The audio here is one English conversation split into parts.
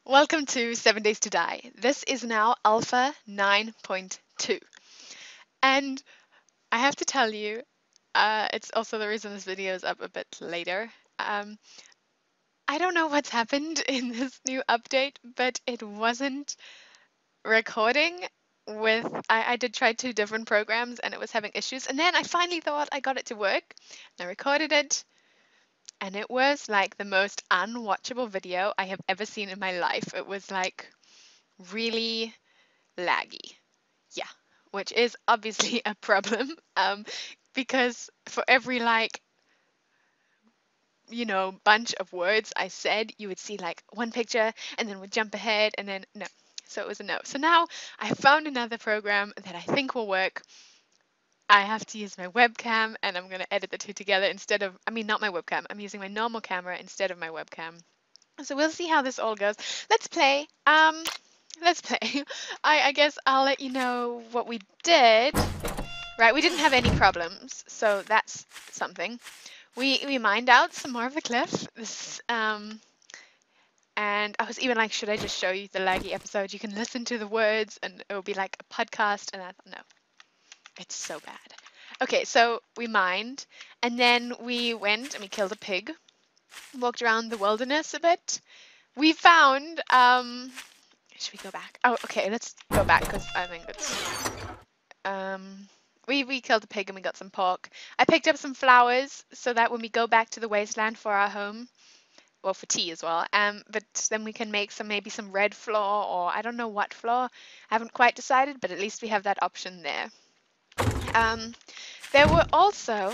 Welcome to 7 Days to Die. This is now Alpha 9.2. And I have to tell you, it's also the reason this video is up a bit later. I don't know what's happened in this new update, but it wasn't recording with. I did try 2 different programs and it was having issues. And then I finally thought I got it to work. I recorded it. And it was like the most unwatchable video I have ever seen in my life. It was like really laggy. Yeah, which is obviously a problem because for every bunch of words I said, you would see like one picture and then would jump ahead and then no. So it was a no. So now I found another program that I think will work. I have to use my webcam and I'm going to edit the two together instead of, I mean, not my webcam. I'm using my normal camera instead of my webcam. So we'll see how this all goes. Let's play. Let's play. I guess I'll let you know what we did. Right, we didn't have any problems, so that's something. We mined out some more of the cliff. And I was even like, should I just show you the laggy episode? You can listen to the words, and it will be like a podcast. And I thought, no, it's so bad. Okay, so we mined, and then we went and we killed a pig. Walked around the wilderness a bit. We found. Should we go back? Oh, okay, let's go back because I think it's. We killed a pig and we got some pork. I picked up some flowers so that when we go back to the wasteland for our home, well, for tea as well, but then we can make maybe some red flour or I don't know what flour. I haven't quite decided, but at least we have that option there. There were also,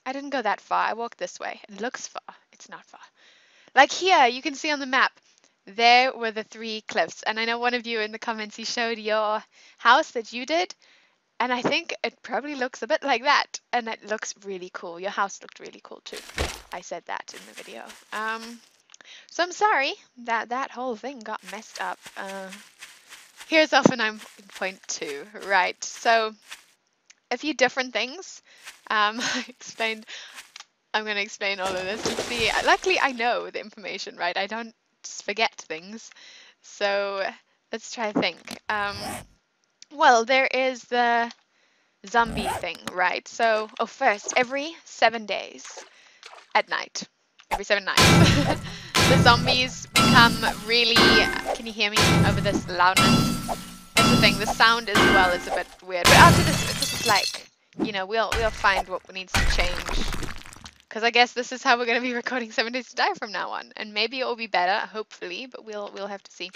I didn't go that far. I walked this way. It looks far. It's not far. Like here, you can see on the map, there were the 3 cliffs. And I know one of you in the comments, you showed your house that you did. And I think it probably looks a bit like that. And it looks really cool. Your house looked really cool too. I said that in the video. So I'm sorry that that whole thing got messed up. Here's Alpha 9.2. Right. So a few different things. I'm going to explain all of this. Let's see. Luckily, I know the information, right? I don't just forget things. So let's try to think. Well, there is the zombie thing, right? So, first, every 7 days at night, every 7 nights, the zombies become really. Can you hear me over this loudness? That's the thing. The sound as well is a bit weird. But after this is like, we'll find what needs to change. Because I guess this is how we're going to be recording 7 Days to Die from now on, and maybe it will be better, hopefully, but we'll have to see.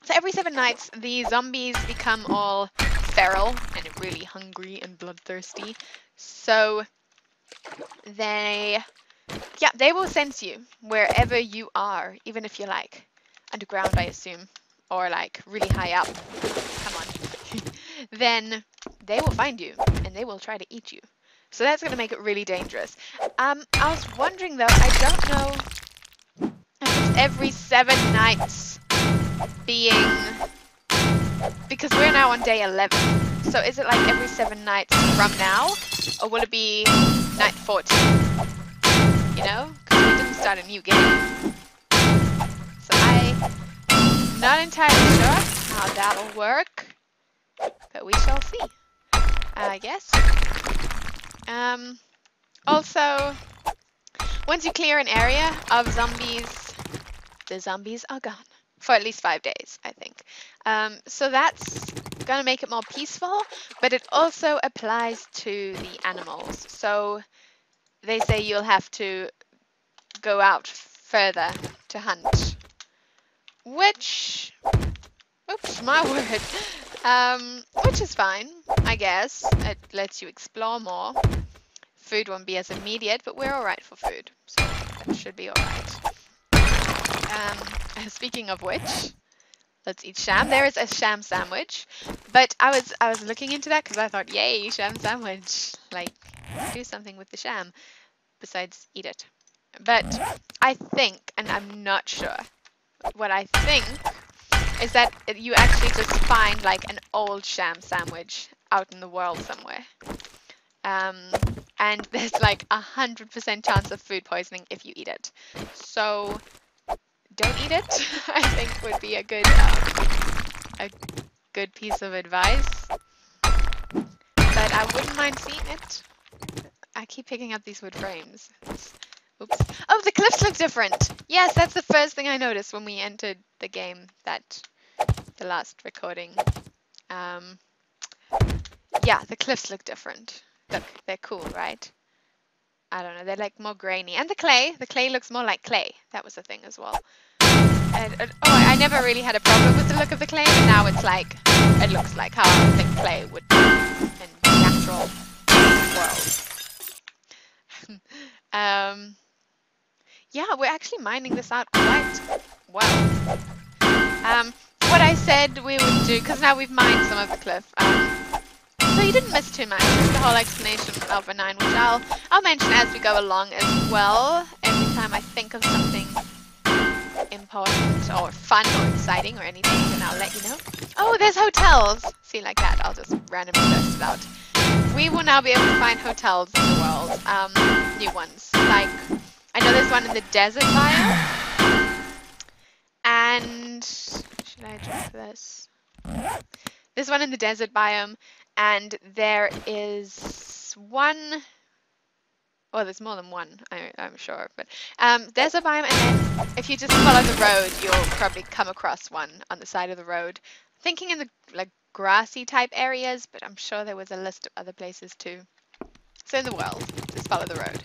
So every 7 nights, the zombies become all feral and really hungry and bloodthirsty. So they will sense you wherever you are, even if you're like underground, I assume, or like really high up. Come on. Then they will find you and they will try to eat you. So that's going to make it really dangerous. I was wondering though, I don't know if it's every 7 nights being, because we're now on day 11, so is it like every 7 nights from now, or will it be night 14, because we didn't start a new game, so I'm not entirely sure how that'll work, but we shall see, I guess. Also, once you clear an area of zombies, the zombies are gone. For at least 5 days, I think. So that's going to make it more peaceful, but it also applies to the animals. So they say you'll have to go out further to hunt, which, oops, my word, which is fine, I guess. It lets you explore more. Food won't be as immediate, but we're all right for food, so that should be all right. Speaking of which, let's eat sham. There is a sham sandwich, but I was looking into that because I thought, yay, sham sandwich! Like, do something with the sham besides eat it. But I think, and I'm not sure, what I think is that you actually just find like an old sham sandwich out in the world somewhere. And there's like 100% chance of food poisoning if you eat it. So don't eat it, I think would be a good piece of advice. But I wouldn't mind seeing it. I keep picking up these wood frames. Oops. Oh, the cliffs look different. Yes, that's the first thing I noticed when we entered the game, the last recording. Yeah, the cliffs look different. Look, they're cool, right? I don't know, they're like more grainy. And the clay looks more like clay. That was the thing as well. Oh, I never really had a problem with the look of the clay, but now it's like, it looks like how I would think clay would be in the natural world. Yeah, we're actually mining this out quite well. What I said we would do, because now we've mined some of the cliff, so you didn't miss too much. It's the whole explanation of a 9, which I'll mention as we go along as well. Every time I think of something important or fun or exciting or anything, then I'll let you know. Oh, there's hotels! See, like that, I'll just randomly burst it out. We will now be able to find hotels in the world, new ones. Like, I know there's one in the desert biome, and should I drop this? There's one in the desert biome, and there is one. Well, there's more than one, I'm sure, but there's a biome, and then if you just follow the road, you'll probably come across one on the side of the road. Thinking in the like grassy type areas, but I'm sure there was a list of other places too. So in the world, just follow the road.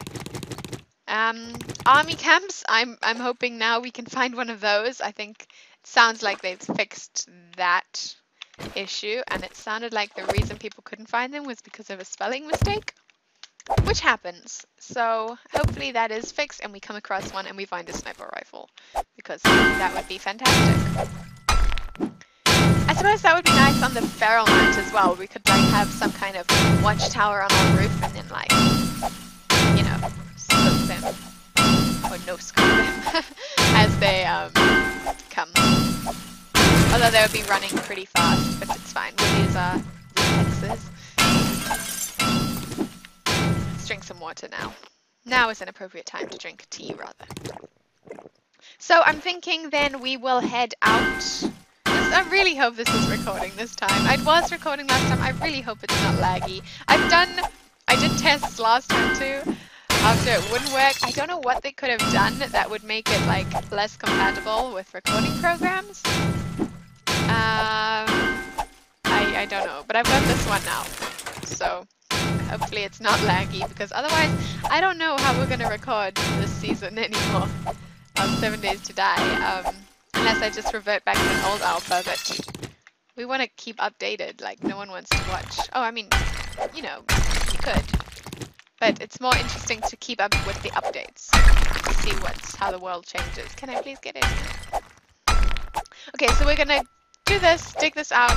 Army camps, I'm hoping now we can find one of those. I think it sounds like they've fixed that issue, and it sounded like the reason people couldn't find them was because of a spelling mistake, which happens. So hopefully that is fixed and we come across one and we find a sniper rifle, because that would be fantastic. I suppose that would be nice on the feral night as well. We could like have some kind of watchtower on our roof and then like, you know, scope them, or no scope them as they come. Although they would be running pretty fast, but it's fine. We'll use our reflexes. Let's drink some water now. Now is an appropriate time to drink tea, rather. So I'm thinking then we will head out. I really hope this is recording this time. I was recording last time. I really hope it's not laggy. I did tests last time too, after it wouldn't work. I don't know what they could have done that would make it like less compatible with recording programs. I don't know, but I've got this one now, so hopefully it's not laggy, because otherwise I don't know how we're going to record this season anymore of 7 Days to Die, unless I just revert back to an old alpha, but we want to keep updated, like no one wants to watch. Oh, I mean, you know, you could, but it's more interesting to keep up with the updates, to see how the world changes. Can I please get in here? Okay, so we're going to do this, dig this out.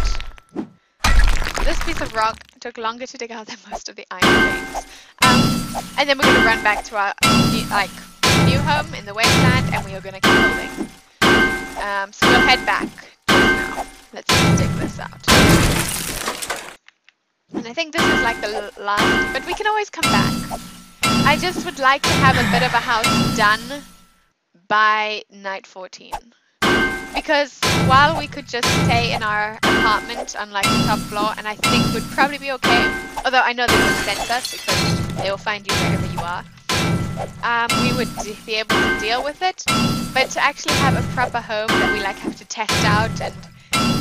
This piece of rock took longer to dig out than most of the iron veins. And then we're going to run back to our new home in the wasteland, and we are going to keep building. So we'll head back now. Let's just dig this out. And I think this is like the last, but we can always come back. I just would like to have a bit of a house done by night 14. Because while we could just stay in our apartment on like the top floor, and I think would probably be okay, although I know they will sense us because they will find you wherever you are, we would be able to deal with it. But to actually have a proper home that we like have to test out and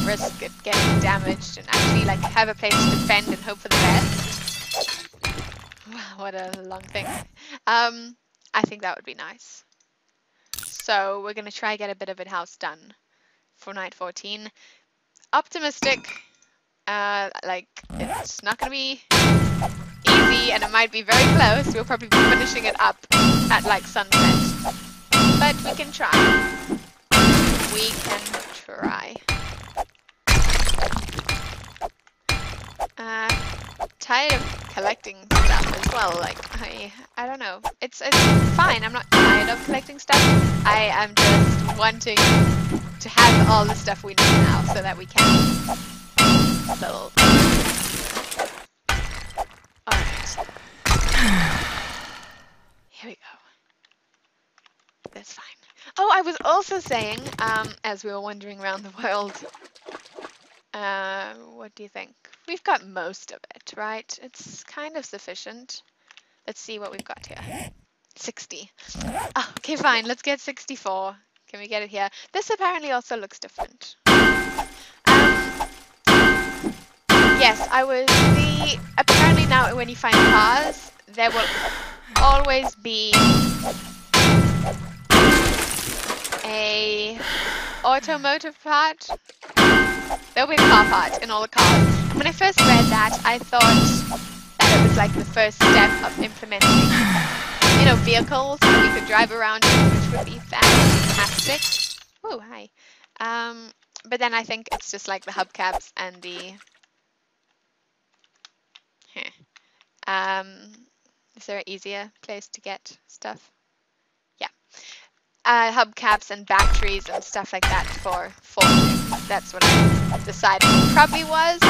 risk it getting damaged, and actually like have a place to defend and hope for the best. Wow, what a long thing. I think that would be nice. So we're going to try get a bit of a house done for night 14. Optimistic, like it's not going to be easy and it might be very close. We'll probably be finishing it up at like sunset, but we can try. We can try. Tired of collecting stuff as well. Like I don't know. It's fine. I'm not tired of collecting stuff. I am just wanting to have all the stuff we need now so that we can build. Alright. Here we go. That's fine. Oh, I was also saying, as we were wandering around the world, what do you think? We've got most of it, right? It's kind of sufficient. Let's see what we've got here. 60. Oh, okay, fine. Let's get 64. Can we get it here? This apparently also looks different. Yes, apparently now when you find cars, there will always be a automotive part. There'll be a car part in all the cars. When I first read that, I thought that it was like the first step of implementing, vehicles that we could drive around in, which would be fantastic. Oh, hi. But then I think it's just like the hubcaps and the... is there an easier place to get stuff? Yeah. Hubcaps and batteries and stuff like that for forging. That's what I decided it probably was,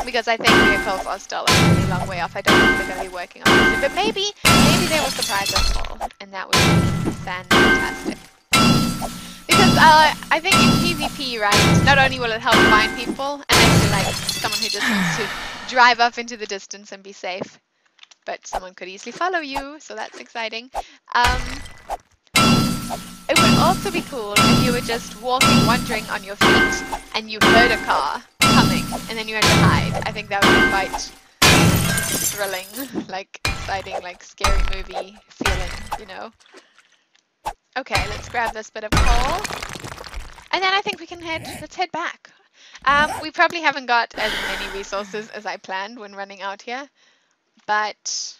because I think vehicles are still a really long way off. I don't think they're going to be working on it. But maybe they will surprise us all, and that would be fantastic. Because I think in PvP, right, not only will it help find people, and I feel like someone who just wants to drive off into the distance and be safe, but someone could easily follow you, so that's exciting. It would also be cool if you were just walking, wandering on your feet, and you heard a car coming, and then you had to hide. I think that would be quite thrilling, like exciting, like scary movie feeling, Okay, let's grab this bit of coal. And then I think we can let's head back. We probably haven't got as many resources as I planned when running out here, but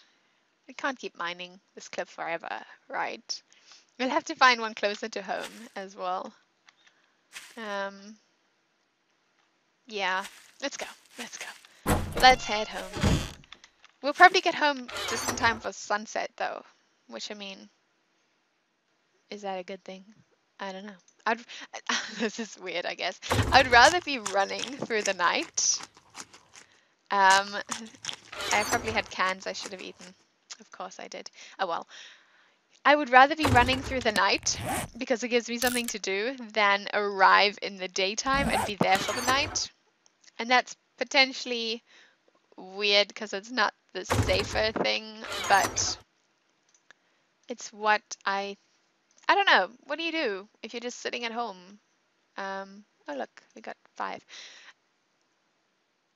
we can't keep mining this cliff forever, right? We'll have to find one closer to home as well. Yeah, let's go. Let's head home. We'll probably get home just in time for sunset though, which I mean, is that a good thing? I don't know. This is weird, I guess. I'd rather be running through the night. I probably had cans I should have eaten. Of course I did. Oh well. I would rather be running through the night because it gives me something to do than arrive in the daytime and be there for the night. And that's potentially weird because it's not the safer thing, but it's what I don't know. What do you do if you're just sitting at home? Oh look, we got 5.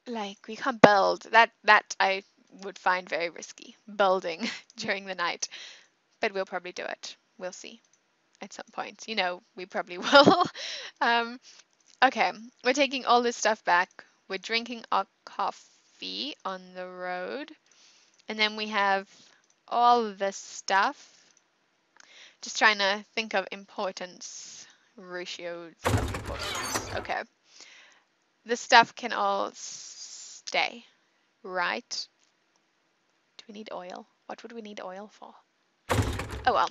Like we can't build. That I would find very risky, building during the night. But we'll probably do it. We'll see at some point. We probably will. Okay, we're taking all this stuff back. We're drinking our coffee on the road. And then we have all this stuff. Just trying to think of importance, ratios of importance. Okay. This stuff can all stay, right? Do we need oil? What would we need oil for? Oh well.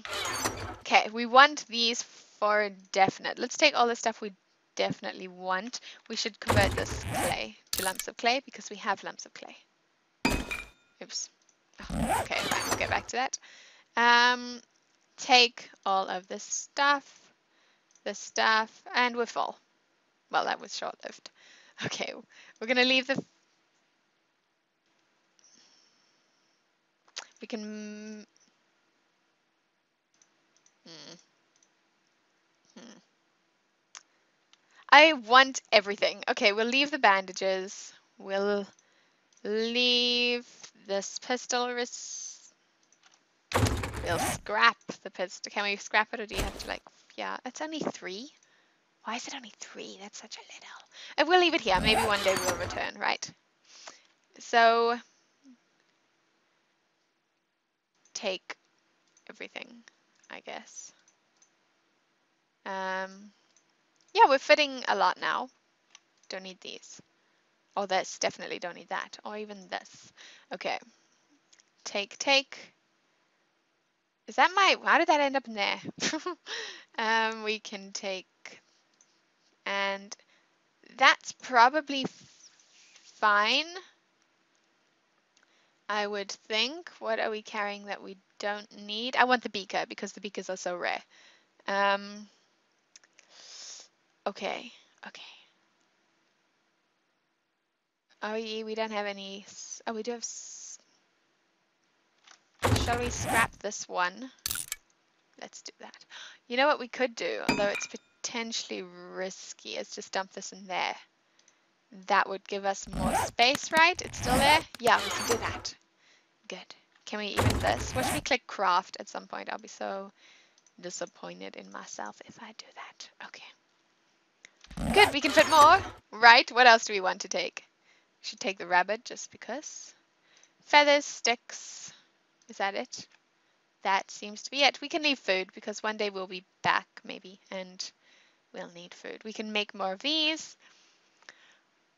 Okay, we want these for definite. Let's take all the stuff we definitely want. We should convert this clay to lumps of clay because we have lumps of clay. Oops. Oh, okay, fine, we'll get back to that. Take all of this stuff, and we're full. Well, that was short-lived. Okay, we're gonna leave we can... I want everything. Okay, we'll leave the bandages. We'll leave this pistol. We'll scrap the pistol. Can we scrap it, or do you have to like... Yeah, it's only 3. Why is it only 3? That's such a little. And we'll leave it here. Maybe one day we'll return, right? So take everything, I guess. Yeah, we're fitting a lot now. Don't need these. Oh, this. Definitely don't need that. Or even this. Okay. Take. Is that how did that end up in there? We can take, and that's probably fine. I would think. What are we carrying that we don't need? I want the beaker because the beakers are so rare. Okay. Okay. Oh, yeah, we don't have any. Oh, we do have. Shall we scrap this one? Let's do that. You know what we could do, although it's potentially risky, is just dump this in there. That would give us more space, right? It's still there? Yeah, we can do that. Good. Can we even this? What should we click craft at some point? I'll be so disappointed in myself if I do that. Okay. Good, we can fit more. Right, what else do we want to take? We should take the rabbit just because. Feathers, sticks. Is that it? That seems to be it. We can leave food because one day we'll be back maybe and we'll need food. We can make more of these.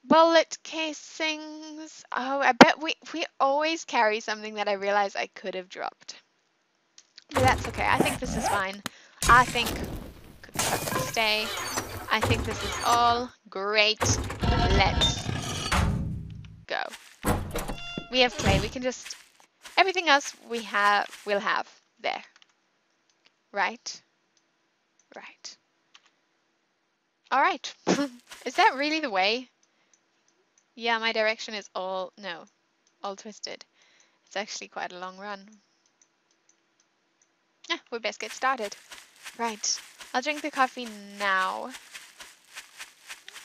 Bullet casings. Oh, I bet we always carry something that I realize I could have dropped. But that's okay. I think this is fine. I think could stay. I think this is all great. Let's go. We have clay. We can just everything else we'll have there. Right? Right. All right. Is that really the way? Yeah, my direction is all twisted. It's actually quite a long run. Yeah, we best get started. Right. I'll drink the coffee now.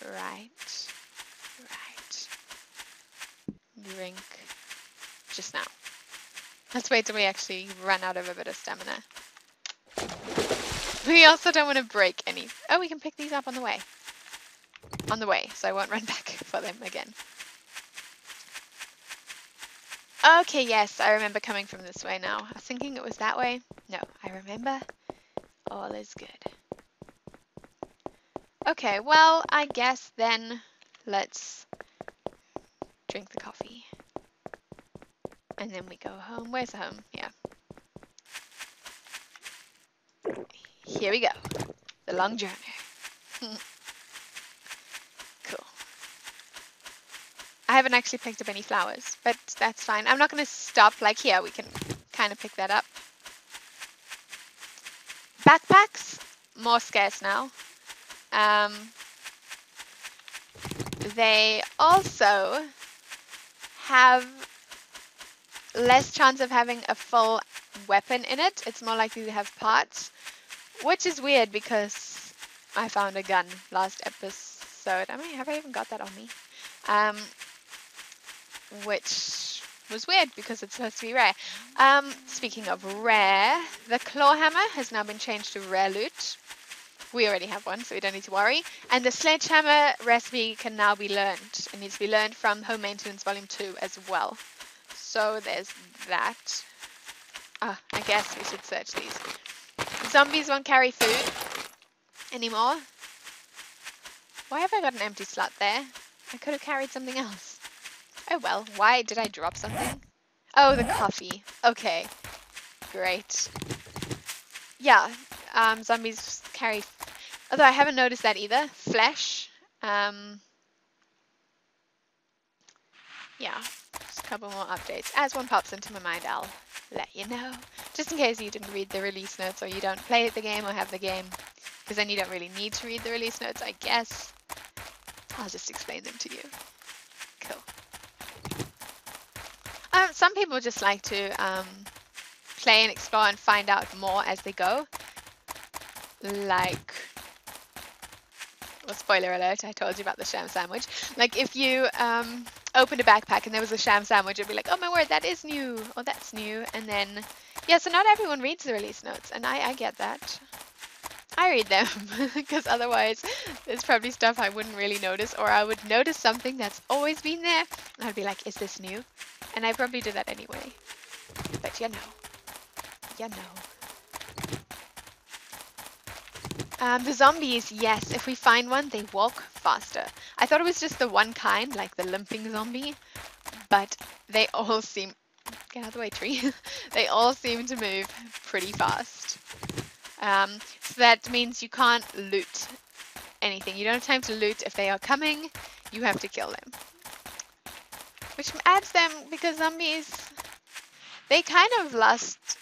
Right. Right. Drink just now. Let's wait till we actually run out of a bit of stamina. We also don't want to break any. Oh, we can pick these up on the way. On the way, so I won't run back for them again. Okay, yes, I remember coming from this way now. I was thinking it was that way. No, I remember. All is good. Okay, well, I guess then let's drink the coffee. And then we go home. Where's home? Yeah. Here we go. The long journey. Cool. I haven't actually picked up any flowers, but that's fine. I'm not going to stop. Like here, we can kind of pick that up. Backpacks, more scarce now. They also have less chance of having a full weapon in it. It's more likely to have parts, which is weird because I found a gun last episode. Have I even got that on me? Which was weird because it's supposed to be rare. Speaking of rare, the claw hammer has now been changed to rare loot. We already have one, so we don't need to worry. And the sledgehammer recipe can now be learned. It needs to be learned from Home Maintenance Volume 2 as well. So there's that. I guess we should search these. Zombies won't carry food anymore. Why have I got an empty slot there? I could have carried something else. Oh well, why did I drop something? Oh, the coffee. Okay, great. Yeah, zombies carry, although I haven't noticed that either. Flesh. Yeah, just a couple more updates. As one pops into my mind, I'll let you know. Just in case you didn't read the release notes or you don't play the game or have the game. Because then you don't really need to read the release notes, I guess. I'll just explain them to you. Cool. Some people just like to play and explore and find out more as they go. Like, well, spoiler alert, I told you about the sham sandwich. Like if you opened a backpack and there was a sham sandwich, it'd be like, oh my word, that is new, or that's new. And then, yeah, so not everyone reads the release notes, and I get that. I read them, because otherwise there's probably stuff I wouldn't really notice, or I would notice something that's always been there, and I'd be like, is this new? And I probably do that anyway. But you know. You know. The zombies, yes, if we find one, they walk faster. I thought it was just the one kind, like the limping zombie, but they all seem, get out of the way, tree. They all seem to move pretty fast. So that means you can't loot anything. You don't have time to loot if they are coming, you have to kill them. Which adds them, because zombies, they kind of lost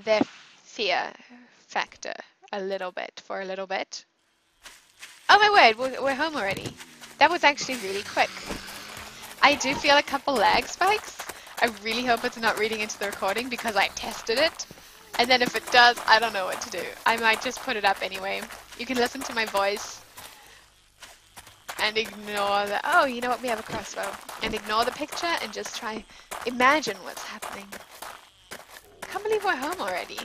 their fear factor. A little bit, for a little bit. Oh my word, we're home already. That was actually really quick. I do feel a couple lag spikes. I really hope it's not reading into the recording because I tested it. And then if it does, I don't know what to do. I might just put it up anyway. You can listen to my voice and ignore the... Oh, you know what? We have a crossbow. And ignore the picture and just try imagine what's happening. I can't believe we're home already.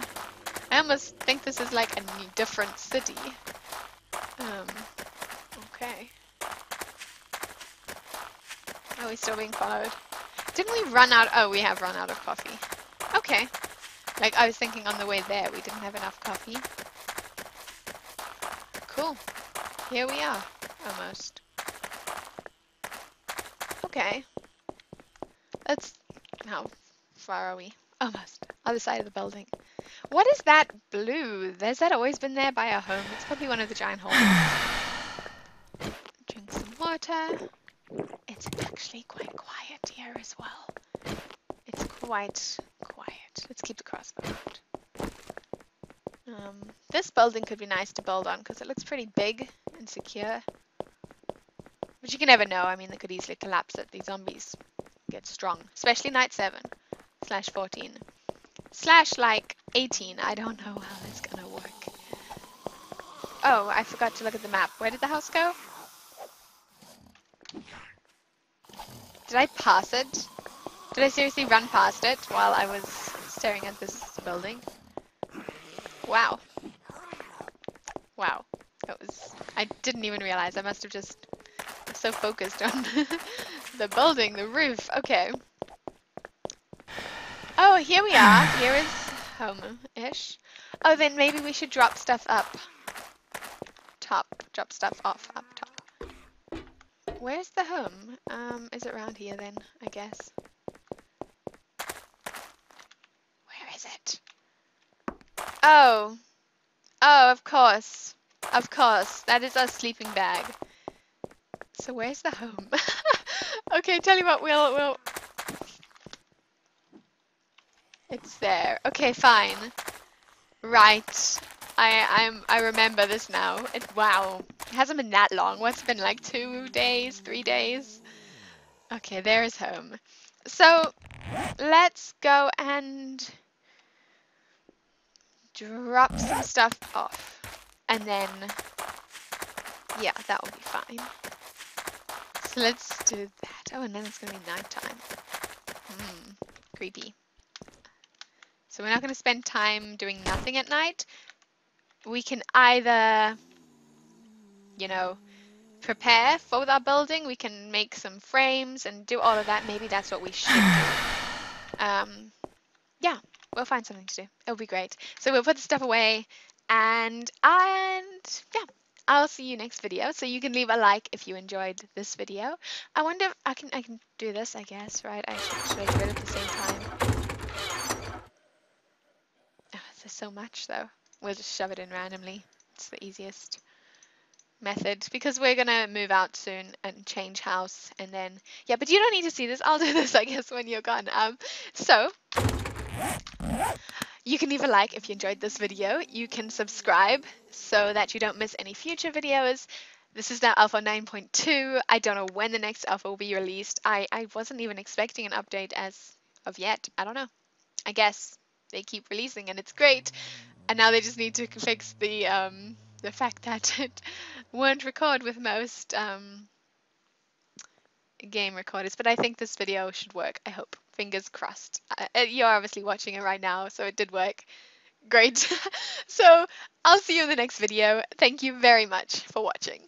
I almost think this is like a different city. Okay. Oh, we're still being followed. Didn't we run out? Oh, we have run out of coffee. Okay. Like, I was thinking on the way there, we didn't have enough coffee. Cool. Here we are. Almost. Okay. Let's... How far are we? Almost. Other side of the building. What is that blue? Has that always been there by our home? It's probably one of the giant holes. Drink some water. It's actually quite quiet here as well. It's quite quiet. Let's keep the crossbow out. This building could be nice to build on because it looks pretty big and secure. But you can never know. I mean, they could easily collapse it. These zombies get strong. Especially night 7/14. / like 18. I don't know how that's gonna work. Oh, I forgot to look at the map. Where did the house go? Did I pass it? Did I seriously run past it while I was staring at this building? Wow. Wow. That was... I didn't even realize. I must have just been so focused on the building, the roof. Okay. Oh, here we are. Here is home-ish. Oh, then maybe we should drop stuff up top. Drop stuff off up top. Where's the home? Is it around here then, I guess? Where is it? Oh. Oh, of course. Of course. That is our sleeping bag. So where's the home? Okay, tell you what, we'll... It's there. Okay, fine. Right. I remember this now. Wow. It hasn't been that long. What's it been, like 2 days, 3 days? Okay, there is home. So let's go and drop some stuff off. And then, yeah, that will be fine. So let's do that. Oh, and then it's going to be nighttime. Creepy. So we're not going to spend time doing nothing at night. We can either, you know, prepare for our building. We can make some frames and do all of that. Maybe that's what we should do. Yeah, we'll find something to do. It'll be great. So we'll put the stuff away and yeah, I'll see you next video. So you can leave a like if you enjoyed this video. I wonder if I can do this, I guess, right? Should I do it at the same time? Oh, there's so much though. We'll just shove it in randomly. It's the easiest method because we're gonna move out soon and change house and then yeah, but you don't need to see this. I'll do this I guess when you're gone. So you can leave a like if you enjoyed this video. You can subscribe so that you don't miss any future videos. This is now Alpha 9.2. I don't know when the next alpha will be released. I wasn't even expecting an update as of yet. I don't know. I guess they keep releasing and it's great. And now they just need to fix the fact that it won't record with most game recorders. But I think this video should work. I hope. Fingers crossed. You're obviously watching it right now, so it did work. Great. So I'll see you in the next video. Thank you very much for watching.